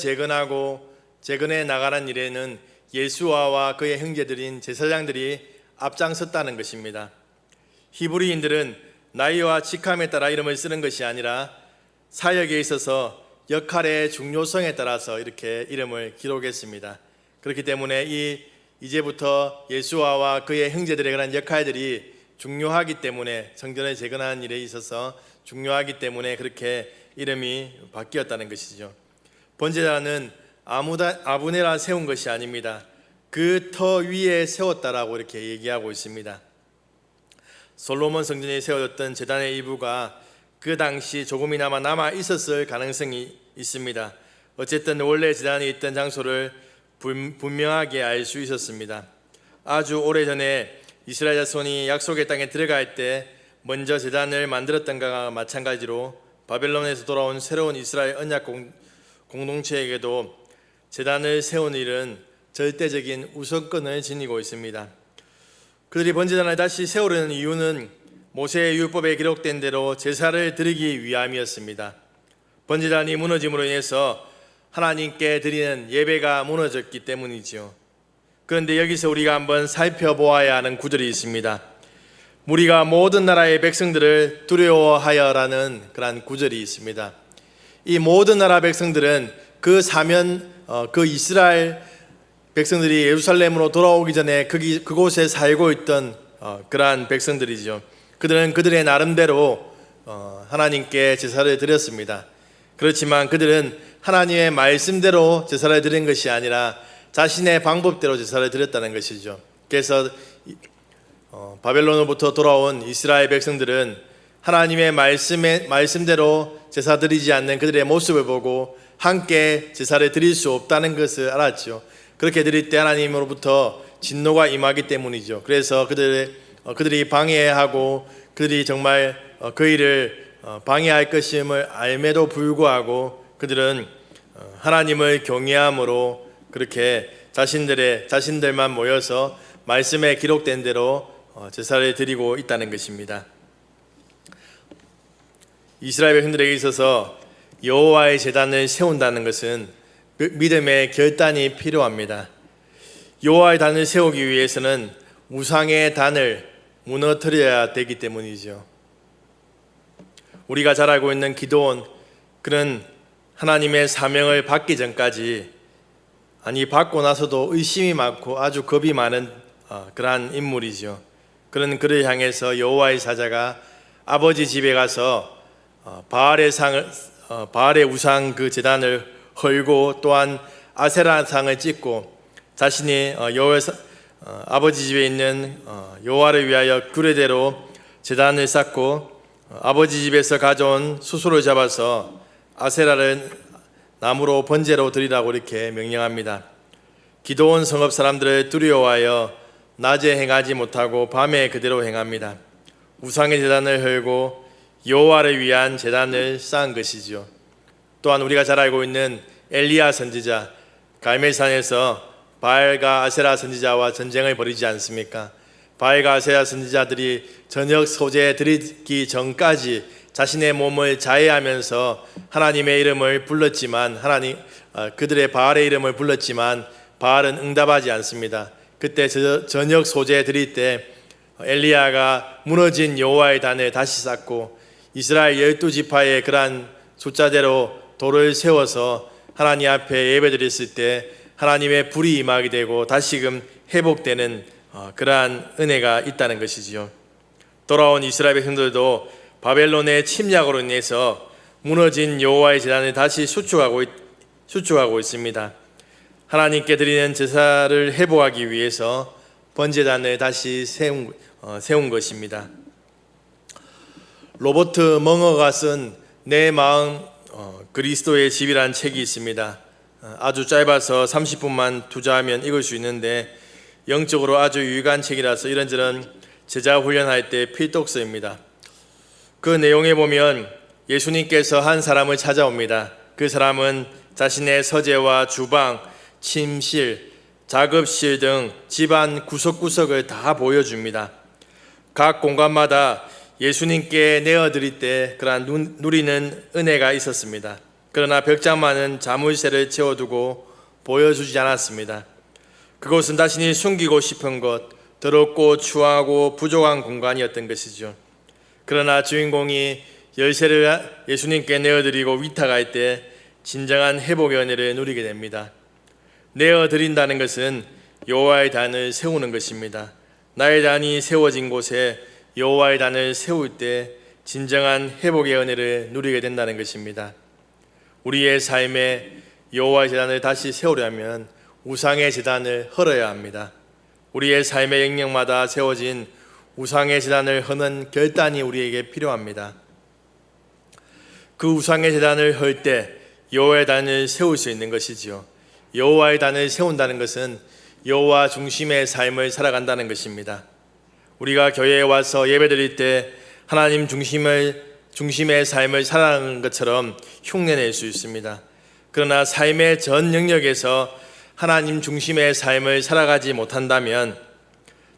재건해 나가는 일에는 예수아와 그의 형제들인 제사장들이 앞장섰다는 것입니다. 히브리인들은 나이와 직함에 따라 이름을 쓰는 것이 아니라 사역에 있어서 역할의 중요성에 따라서 이렇게 이름을 기록했습니다. 그렇기 때문에 이제부터 예수아와 그의 형제들에 관한 역할들이 중요하기 때문에 성전을 재건하는 일에 있어서 중요하기 때문에 그렇게 이름이 바뀌었다는 것이죠. 번제단은 아브네라 세운 것이 아닙니다. 그 터 위에 세웠다라고 이렇게 얘기하고 있습니다. 솔로몬 성전에 세워졌던 제단의 일부가 그 당시 조금이나마 남아 있었을 가능성이 있습니다. 어쨌든 원래 제단이 있던 장소를 분명하게 알 수 있었습니다. 아주 오래전에 이스라엘 자손이 약속의 땅에 들어갈 때 먼저 제단을 만들었던 것과 마찬가지로 바벨론에서 돌아온 새로운 이스라엘 언약 공동체에게도 제단을 세운 일은 절대적인 우선권을 지니고 있습니다. 그들이 번제단을 다시 세우려는 이유는 모세의 율법에 기록된 대로 제사를 드리기 위함이었습니다. 번제단이 무너짐으로 인해서 하나님께 드리는 예배가 무너졌기 때문이지요. 그런데 여기서 우리가 한번 살펴보아야 하는 구절이 있습니다. 무리가 모든 나라의 백성들을 두려워하여라는 그러한 구절이 있습니다. 이 모든 나라 백성들은 그 이스라엘 백성들이 예루살렘으로 돌아오기 전에 그곳에 살고 있던 그러한 백성들이죠. 그들은 그들의 나름대로 하나님께 제사를 드렸습니다. 그렇지만 그들은 하나님의 말씀대로 제사를 드린 것이 아니라 자신의 방법대로 제사를 드렸다는 것이죠. 그래서 바벨론으로부터 돌아온 이스라엘 백성들은 하나님의 말씀대로 제사 드리지 않는 그들의 모습을 보고 함께 제사를 드릴 수 없다는 것을 알았죠. 그렇게 드릴 때 하나님으로부터 진노가 임하기 때문이죠. 그래서 그들이 방해하고 그들이 정말 그 일을 방해할 것임을 알매도 불구하고 그들은 하나님을 경외함으로 그렇게 자신들만 모여서 말씀에 기록된 대로 제사를 드리고 있다는 것입니다. 이스라엘 백성들에게 있어서 여호와의 제단을 세운다는 것은 믿음의 결단이 필요합니다. 여호와의 단을 세우기 위해서는 우상의 단을 무너뜨려야 되기 때문이죠. 우리가 잘 알고 있는 기드온, 그는 하나님의 사명을 받기 전까지, 받고 나서도 의심이 많고 아주 겁이 많은 그러한 인물이죠. 그는 그를 향해서 여호와의 사자가 아버지 집에 가서 바알의 우상 그 제단을 헐고 또한 아세라 상을 찍고 자신이 아버지 집에 있는 여호와를 위하여 규례대로 제단을 쌓고 아버지 집에서 가져온 수소를 잡아서 아세라를 나무로 번제로 드리라고 이렇게 명령합니다. 기드온 성읍 사람들을 두려워하여 낮에 행하지 못하고 밤에 그대로 행합니다. 우상의 제단을 헐고 여호와를 위한 제단을 쌓은 것이죠. 또한 우리가 잘 알고 있는 엘리야 선지자, 갈멜산에서 바알과 아세라 선지자와 전쟁을 벌이지 않습니까? 바알과 아세라 선지자들이 저녁 소재 드리기 전까지 자신의 몸을 자해하면서 하나님의 이름을 불렀지만 그들의 바알의 이름을 불렀지만 바알은 응답하지 않습니다. 그때 저녁 소재 드릴 때 엘리야가 무너진 여호와의 단을 다시 쌓고 이스라엘 12지파의 그러한 숫자대로 돌을 세워서 하나님 앞에 예배드렸을 때 하나님의 불이 임하게 되고 다시금 회복되는 그러한 은혜가 있다는 것이지요. 돌아온 이스라엘 백성들도 바벨론의 침략으로 인해서 무너진 여호와의 제단을 다시 수축하고 있습니다. 하나님께 드리는 제사를 회복하기 위해서 번제단을 다시 세운 것입니다. 로버트 멍어가 쓴 내 마음 그리스도의 집이라는 책이 있습니다. 아주 짧아서 30분만 투자하면 읽을 수 있는데 영적으로 아주 유익한 책이라서 이런저런 제자 훈련할 때 필독서입니다. 그 내용에 보면 예수님께서 한 사람을 찾아옵니다. 그 사람은 자신의 서재와 주방, 침실, 작업실 등 집안 구석구석을 다 보여줍니다. 각 공간마다 예수님께 내어드릴 때 그러한 누리는 은혜가 있었습니다. 그러나 벽장만은 자물쇠를 채워두고 보여주지 않았습니다. 그곳은 자신이 숨기고 싶은 것, 더럽고 추하고 부족한 공간이었던 것이죠. 그러나 주인공이 열쇠를 예수님께 내어드리고 위탁할 때 진정한 회복의 은혜를 누리게 됩니다. 내어드린다는 것은 여호와의 단을 세우는 것입니다. 나의 단이 세워진 곳에 여호와의 단을 세울 때 진정한 회복의 은혜를 누리게 된다는 것입니다. 우리의 삶에 여호와의 제단을 다시 세우려면 우상의 제단을 헐어야 합니다. 우리의 삶의 영역마다 세워진 우상의 제단을 허는 결단이 우리에게 필요합니다. 그 우상의 제단을 헐 때 여호와의 단을 세울 수 있는 것이지요. 여호와의 단을 세운다는 것은 여호와 중심의 삶을 살아간다는 것입니다. 우리가 교회에 와서 예배드릴 때 하나님 중심의 삶을 살아가는 것처럼 흉내낼 수 있습니다. 그러나 삶의 전 영역에서 하나님 중심의 삶을 살아가지 못한다면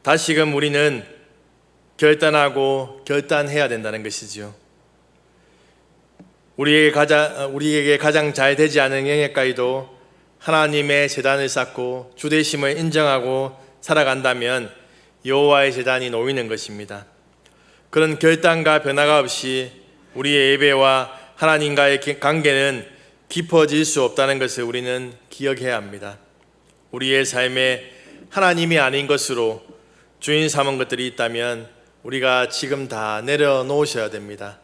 다시금 우리는 결단해야 된다는 것이지요. 우리에게 가장 잘 되지 않은 영역까지도 하나님의 제단을 쌓고 주되심을 인정하고 살아간다면 여호와의 제단이 놓이는 것입니다. 그런 결단과 변화가 없이 우리의 예배와 하나님과의 관계는 깊어질 수 없다는 것을 우리는 기억해야 합니다. 우리의 삶에 하나님이 아닌 것으로 주인 삼은 것들이 있다면 우리가 지금 다 내려놓으셔야 됩니다.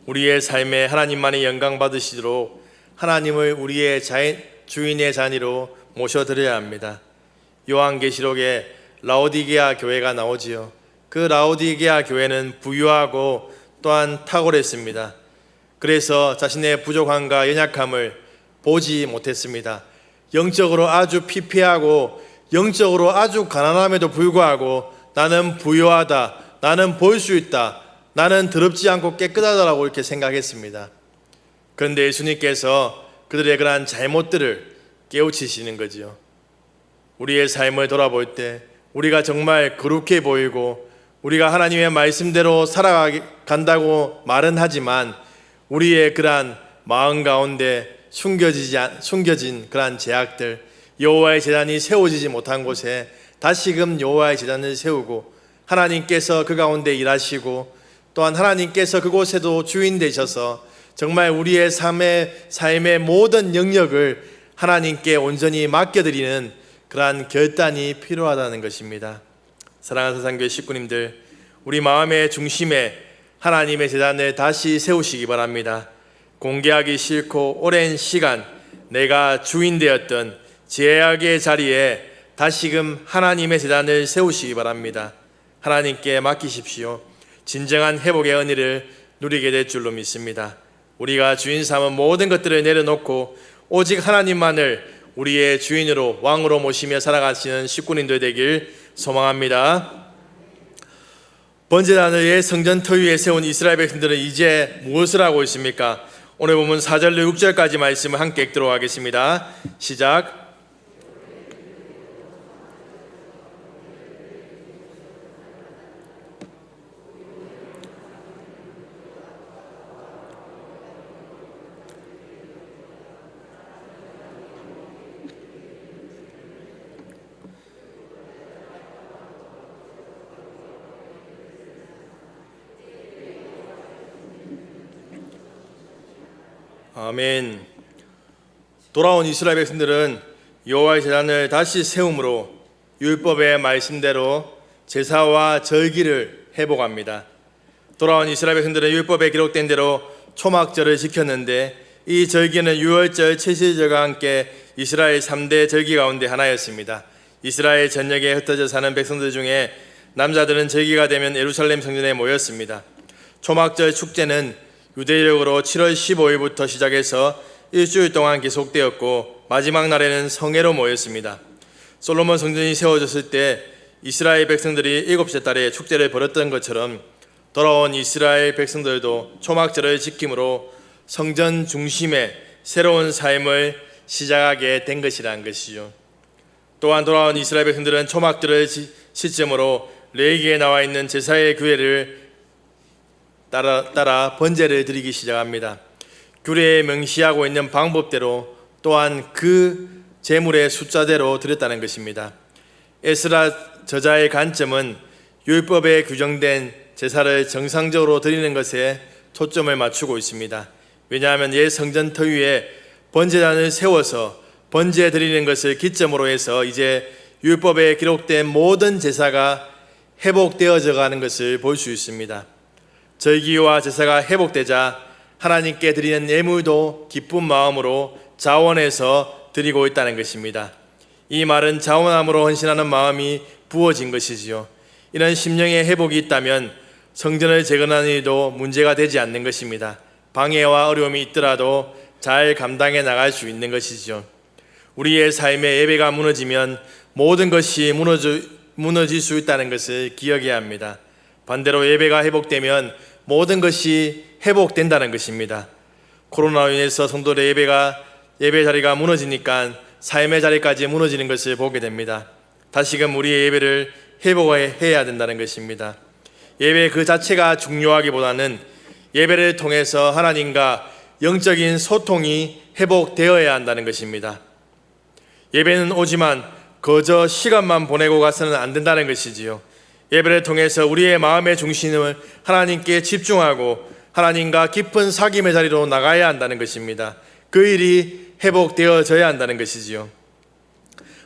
우리의 삶에 하나님만이 영광 받으시도록 하나님을 우리의 주인의 자리로 모셔드려야 합니다. 요한계시록에 라오디게아 교회가 나오지요. 그 라오디게아 교회는 부유하고 또한 탁월했습니다. 그래서 자신의 부족함과 연약함을 보지 못했습니다. 영적으로 아주 피폐하고 영적으로 아주 가난함에도 불구하고 나는 부유하다, 나는 볼 수 있다, 나는 더럽지 않고 깨끗하다라고 이렇게 생각했습니다. 그런데 예수님께서 그들의 그러한 잘못들을 깨우치시는 거지요. 우리의 삶을 돌아볼 때 우리가 정말 거룩해 보이고 우리가 하나님의 말씀대로 살아간다고 말은 하지만 우리의 그러한 마음 가운데 숨겨진 그러한 죄악들, 여호와의 제단이 세워지지 못한 곳에 다시금 여호와의 제단을 세우고 하나님께서 그 가운데 일하시고 또한 하나님께서 그곳에도 주인 되셔서 정말 우리의 삶의 모든 영역을 하나님께 온전히 맡겨드리는 그러한 결단이 필요하다는 것입니다. 사랑하는 사상교회 식구님들, 우리 마음의 중심에 하나님의 제단을 다시 세우시기 바랍니다. 공개하기 싫고 오랜 시간 내가 주인 되었던 제약의 자리에 다시금 하나님의 제단을 세우시기 바랍니다. 하나님께 맡기십시오. 진정한 회복의 은혜를 누리게 될 줄로 믿습니다. 우리가 주인 삼은 모든 것들을 내려놓고 오직 하나님만을 우리의 주인으로 왕으로 모시며 살아가시는 식구님들 되길 소망합니다. 번제단을 위해 성전 터 위에 세운 이스라엘 백성들은 이제 무엇을 하고 있습니까? 오늘 보면 4절로 6절까지 말씀을 함께 읽도록 하겠습니다. 시작. 아멘. 돌아온 이스라엘 백성들은 여호와의 제단을 다시 세움으로 율법의 말씀대로 제사와 절기를 회복합니다. 돌아온 이스라엘 백성들은 율법에 기록된 대로 초막절을 지켰는데 이 절기는 유월절, 채시절과 함께 이스라엘 3대 절기 가운데 하나였습니다. 이스라엘 전역에 흩어져 사는 백성들 중에 남자들은 절기가 되면 예루살렘 성전에 모였습니다. 초막절 축제는 유대력으로 7월 15일부터 시작해서 일주일 동안 계속되었고 마지막 날에는 성회로 모였습니다. 솔로몬 성전이 세워졌을 때 이스라엘 백성들이 7째 달에 축제를 벌였던 것처럼 돌아온 이스라엘 백성들도 초막절을 지킴으로 성전 중심의 새로운 삶을 시작하게 된 것이라는 것이죠. 또한 돌아온 이스라엘 백성들은 초막절을 시점으로 레위기에 나와 있는 제사의 규례를 따라 번제를 드리기 시작합니다. 규례에 명시하고 있는 방법대로 또한 그 제물의 숫자대로 드렸다는 것입니다. 에스라 저자의 관점은 율법에 규정된 제사를 정상적으로 드리는 것에 초점을 맞추고 있습니다. 왜냐하면 옛 성전 터 위에 번제단을 세워서 번제 드리는 것을 기점으로 해서 이제 율법에 기록된 모든 제사가 회복되어져 가는 것을 볼 수 있습니다. 절기와 제사가 회복되자 하나님께 드리는 예물도 기쁜 마음으로 자원해서 드리고 있다는 것입니다. 이 말은 자원함으로 헌신하는 마음이 부어진 것이지요. 이런 심령의 회복이 있다면 성전을 재건하는 일도 문제가 되지 않는 것입니다. 방해와 어려움이 있더라도 잘 감당해 나갈 수 있는 것이지요. 우리의 삶의 예배가 무너지면 모든 것이 무너질 수 있다는 것을 기억해야 합니다. 반대로 예배가 회복되면 모든 것이 회복된다는 것입니다. 코로나로 인해서 성도들의 예배 자리가 무너지니까 삶의 자리까지 무너지는 것을 보게 됩니다. 다시금 우리의 예배를 회복해야 된다는 것입니다. 예배 그 자체가 중요하기보다는 예배를 통해서 하나님과 영적인 소통이 회복되어야 한다는 것입니다. 예배는 오지만 그저 시간만 보내고 가서는 안 된다는 것이지요. 예배를 통해서 우리의 마음의 중심을 하나님께 집중하고 하나님과 깊은 사귐의 자리로 나가야 한다는 것입니다. 그 일이 회복되어져야 한다는 것이지요.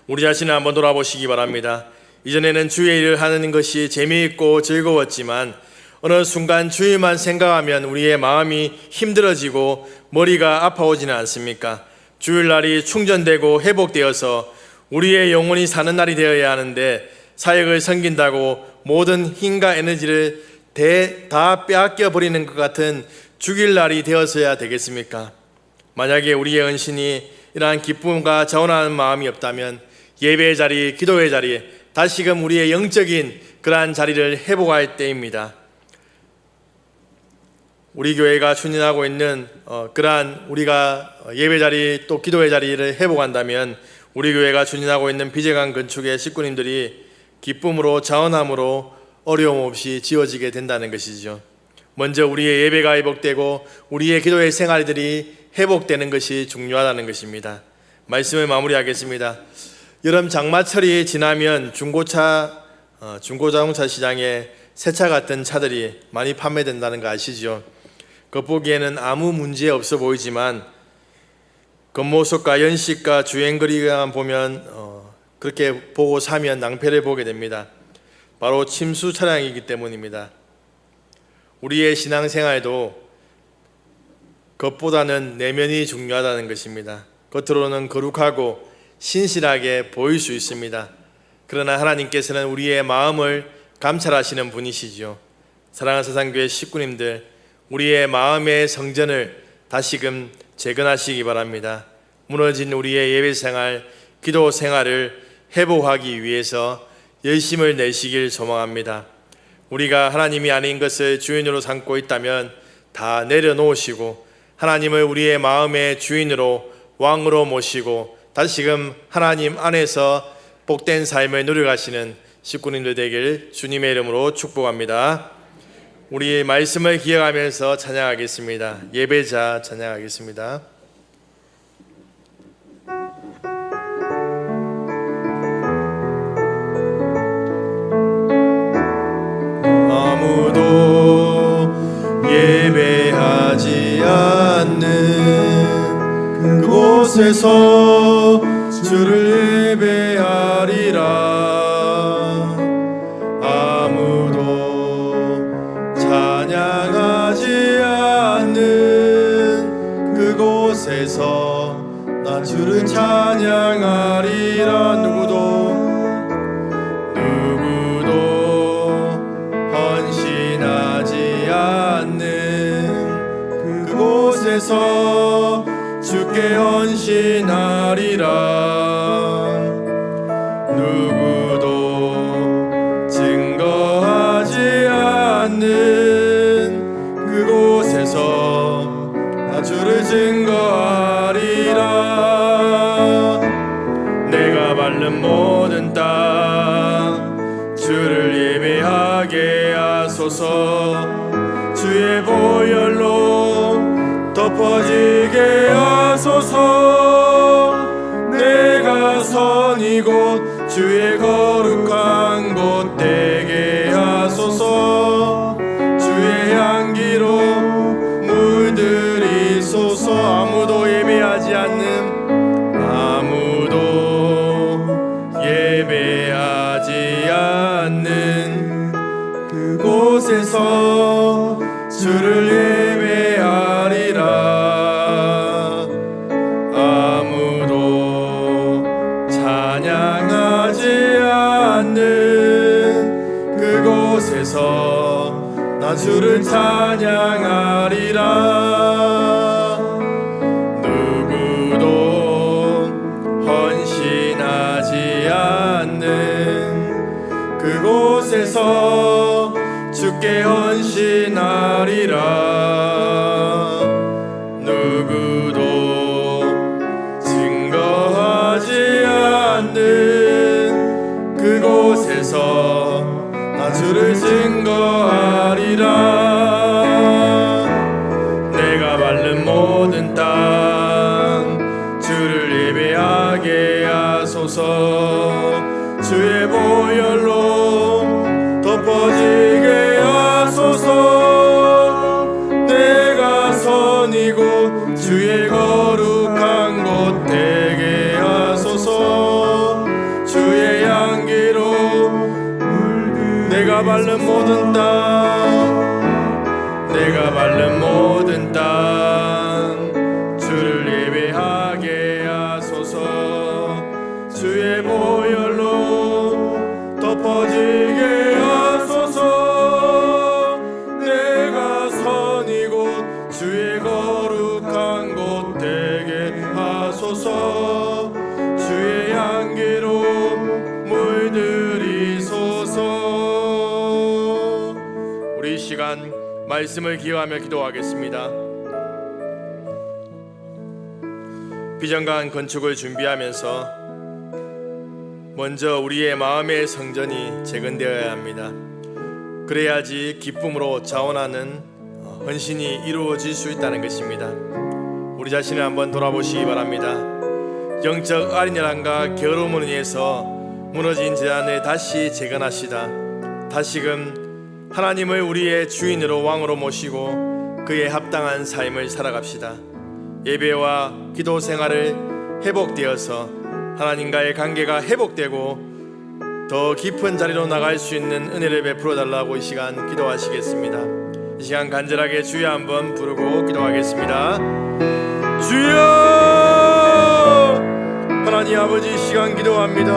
우리 자신을 한번 돌아보시기 바랍니다. 이전에는 주의 일을 하는 것이 재미있고 즐거웠지만 어느 순간 주일만 생각하면 우리의 마음이 힘들어지고 머리가 아파오지는 않습니까? 주일날이 충전되고 회복되어서 우리의 영혼이 사는 날이 되어야 하는데 사역을 섬긴다고 모든 힘과 에너지를 다 빼앗겨 버리는 것 같은 죽일 날이 되어서야 되겠습니까? 만약에 우리의 헌신이 이러한 기쁨과 자원하는 마음이 없다면 예배의 자리, 기도의 자리, 다시금 우리의 영적인 그러한 자리를 회복할 때입니다. 우리 교회가 추진하고 있는 그러한 우리가 예배 자리 또 기도의 자리를 회복한다면 우리 교회가 추진하고 있는 비제강 건축의 식구님들이 기쁨으로 자원함으로 어려움 없이 지어지게 된다는 것이죠. 먼저 우리의 예배가 회복되고 우리의 기도의 생활들이 회복되는 것이 중요하다는 것입니다. 말씀을 마무리하겠습니다. 여름 장마철이 지나면 중고자동차 시장에 새 차 같은 차들이 많이 판매된다는 거 아시죠? 겉보기에는 아무 문제 없어 보이지만 겉모습과 연식과 주행거리만 보면 그렇게 보고 사면 낭패를 보게 됩니다. 바로 침수 차량이기 때문입니다. 우리의 신앙생활도 겉보다는 내면이 중요하다는 것입니다. 겉으로는 거룩하고 신실하게 보일 수 있습니다. 그러나 하나님께서는 우리의 마음을 감찰하시는 분이시죠. 사랑하는 세상교회 식구님들, 우리의 마음의 성전을 다시금 재건하시기 바랍니다. 무너진 우리의 예배생활, 기도생활을 회복하기 위해서 열심을 내시길 소망합니다. 우리가 하나님이 아닌 것을 주인으로 삼고 있다면 다 내려놓으시고 하나님을 우리의 마음의 주인으로 왕으로 모시고 다시금 하나님 안에서 복된 삶을 누려가시는 식구님들 되길 주님의 이름으로 축복합니다. 우리의 말씀을 기억하면서 찬양하겠습니다. 예배자 찬양하겠습니다. 아무도 예배하지 않는 그곳에서 주를 예배하리라. 아무도 찬양하지 않는 그곳에서 나 주를 찬양하리라. 누구도 헌신하지 않는 그곳에서 주께 헌신하리라. 누구도 증거하지 않는 그곳에서 나 주를 증거하리라. 내가 밟는 모든 땅 주를 예배하게 하소서. 주의 보혈로 덮어지게 하소서. 내가 선 이곳 주의 거룩한 곳 되게 하소서. 주의 향기로 물들이소서. 아무도 예배하지 않는 아무도 예배하지 않는 그곳에서 주를 예배하리라. 아무도 찬양하지 않는 그곳에서 나 주를 찬양하리라. 누구도 헌신하지 않는 그곳에서 주께 헌신하리라. 누구도 증거하지 않는 그곳에서 나 주를 증거하리라. 내가 밟는 모든 땅 주를 예배하게 하소서. 주의 보혈로 덮어지게 하소서. 내가 선 이곳 주의 거룩한 곳 되게 하소서. 주의 향기로 내가 밟는 모든 땅, 내가 밟는 모든 땅 주를 예배하게 하소서. 주의 보혈로 덮어지게 하소서. 내가 선 이곳 주의 거룩한 곳 되게 하소서. 주의 향기로 물들이소서. 우리 이 시간 말씀을 기억하며 기도하겠습니다. 비정강 건축을 준비하면서 먼저 우리의 마음의 성전이 재건되어야 합니다. 그래야지 기쁨으로 자원하는 헌신이 이루어질 수 있다는 것입니다. 우리 자신을 한번 돌아보시기 바랍니다. 영적 아린혈함과 게으름으로 인해서 무너진 제단을 다시 재건하시다 다시금 하나님을 우리의 주인으로 왕으로 모시고 그에 합당한 삶을 살아갑시다. 예배와 기도 생활을 회복되어서 하나님과의 관계가 회복되고 더 깊은 자리로 나갈 수 있는 은혜를 베풀어 달라고 이 시간 기도하시겠습니다. 이 시간 간절하게 주여 한번 부르고 기도하겠습니다. 주여! 하나님 아버지, 이 시간 기도합니다.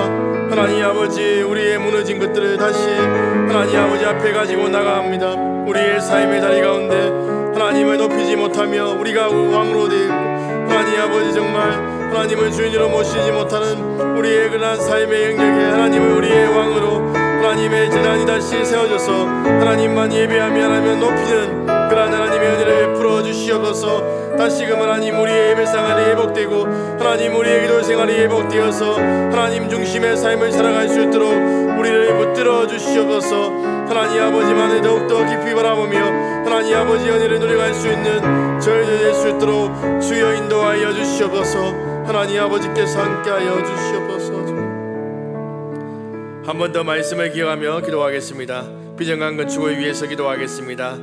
하나님 아버지, 우리의 무너진 것들을 다시 하나님 아버지 앞에 가지고 나가합니다. 우리의 삶의 자리 가운데 하나님을 높이지 못하며 우리가 왕으로 되고 하나님 아버지 정말 하나님을 주인으로 모시지 못하는 우리의 그러한 삶의 영역에 하나님을 우리의 왕으로 하나님의 재단이 다시 세워져서 하나님만 예배하며 하나님을 높이는 그러한 하나님의 은혜를 베풀어 주시옵소서. 다시금 하나님 우리의 예배 생활이 회복되고 하나님 우리의 기도 생활이 회복되어서 하나님 중심의 삶을 살아갈 수 있도록 우리를 붙들어 주시옵소서. 하나님 아버지만을 더욱더 깊이 바라보며 하나님 아버지 은혜를 누려갈 수 있는 저희들 될 수 있도록 주여 인도하여 주시옵소서. 하나님 아버지께서 함께하여 주시옵소서. 한 번 더 말씀을 기억하며 기도하겠습니다. 비정한 건축을 위해서 기도하겠습니다.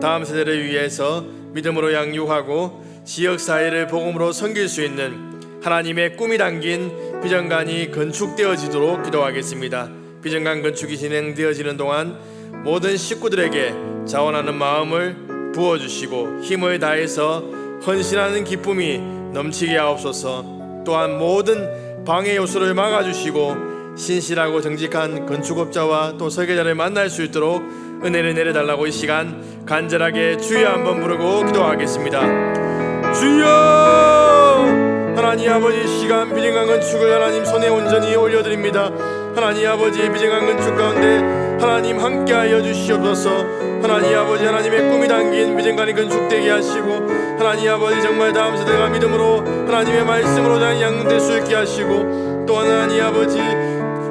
다음 세대를 위해서 믿음으로 양육하고 지역사회를 복음으로 섬길 수 있는 하나님의 꿈이 담긴 비정관이 건축되어지도록 기도하겠습니다. 비정관 건축이 진행되어지는 동안 모든 식구들에게 자원하는 마음을 부어주시고 힘을 다해서 헌신하는 기쁨이 넘치게 하옵소서. 또한 모든 방해 요소를 막아주시고 신실하고 정직한 건축업자와 또 설계자를 만날 수 있도록 은혜를 내려달라고 이 시간 간절하게 주여 한번 부르고 기도하겠습니다. 주여! 하나님 아버지 시간 비정한 건축을 하나님 손에 온전히 올려드립니다. 하나님 아버지 비정한 건축 가운데 하나님 함께하여 주시옵소서. 하나님 아버지 하나님의 꿈이 담긴 비정관이 건축되게 하시고 하나님 아버지 정말 다음 세대가 믿음으로 하나님의 말씀으로 양육될 수 있게 하시고 또 하나님 아버지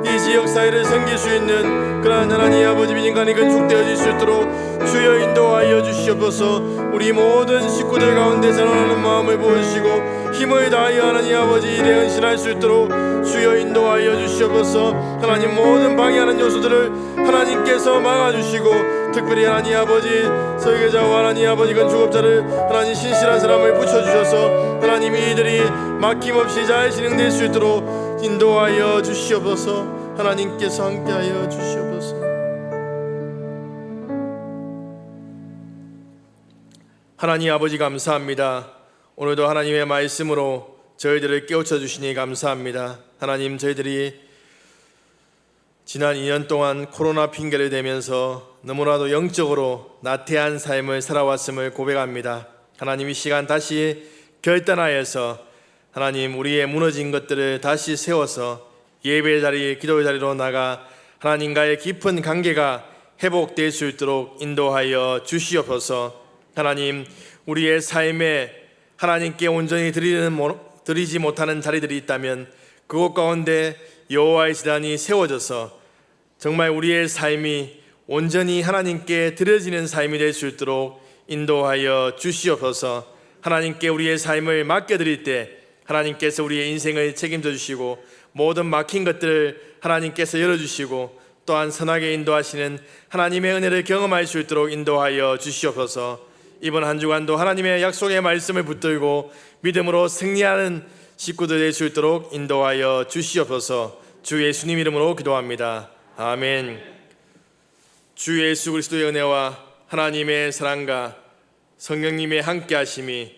이 지역 사회를 섬길 수 있는 그러한 하나님 아버지 비정관이 건축되어질 수 있도록 주여 인도하여 주시옵소서. 우리 모든 식구들 가운데 전하는 마음을 부으시고 힘을 다하여 하나님 아버지 일에 헌신할 수 있도록 주여 인도하여 주시옵소서. 하나님 모든 방해하는 요소들을 하나님께서 막아주시고 특별히 하나님 아버지 설계자와 하나님 아버지 건축업자를 하나님 신실한 사람을 붙여주셔서 하나님 이들이 막힘없이 잘 진행될 수 있도록 인도하여 주시옵소서. 하나님께서 함께하여 주시옵소서. 하나님 아버지 감사합니다. 오늘도 하나님의 말씀으로 저희들을 깨우쳐 주시니 감사합니다. 하나님 저희들이 지난 2년 동안 코로나 핑계를 대면서 너무나도 영적으로 나태한 삶을 살아왔음을 고백합니다. 하나님 이 시간 다시 결단하여서 하나님 우리의 무너진 것들을 다시 세워서 예배의 자리, 기도의 자리로 나가 하나님과의 깊은 관계가 회복될 수 있도록 인도하여 주시옵소서. 하나님 우리의 삶에 하나님께 온전히 드리지 못하는 자리들이 있다면 그곳 가운데 여호와의 제단이 세워져서 정말 우리의 삶이 온전히 하나님께 드려지는 삶이 될 수 있도록 인도하여 주시옵소서. 하나님께 우리의 삶을 맡겨드릴 때 하나님께서 우리의 인생을 책임져 주시고 모든 막힌 것들을 하나님께서 열어주시고 또한 선하게 인도하시는 하나님의 은혜를 경험할 수 있도록 인도하여 주시옵소서. 이번 한 주간도 하나님의 약속의 말씀을 붙들고 믿음으로 승리하는 식구들 될 수 있도록 인도하여 주시옵소서. 주 예수님 이름으로 기도합니다. 아멘. 주 예수 그리스도의 은혜와 하나님의 사랑과 성령님의 함께하심이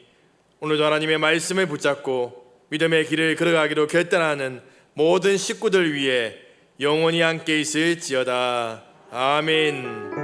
오늘도 하나님의 말씀을 붙잡고 믿음의 길을 걸어가기로 결단하는 모든 식구들 위해 영원히 함께 있을지어다. 아멘.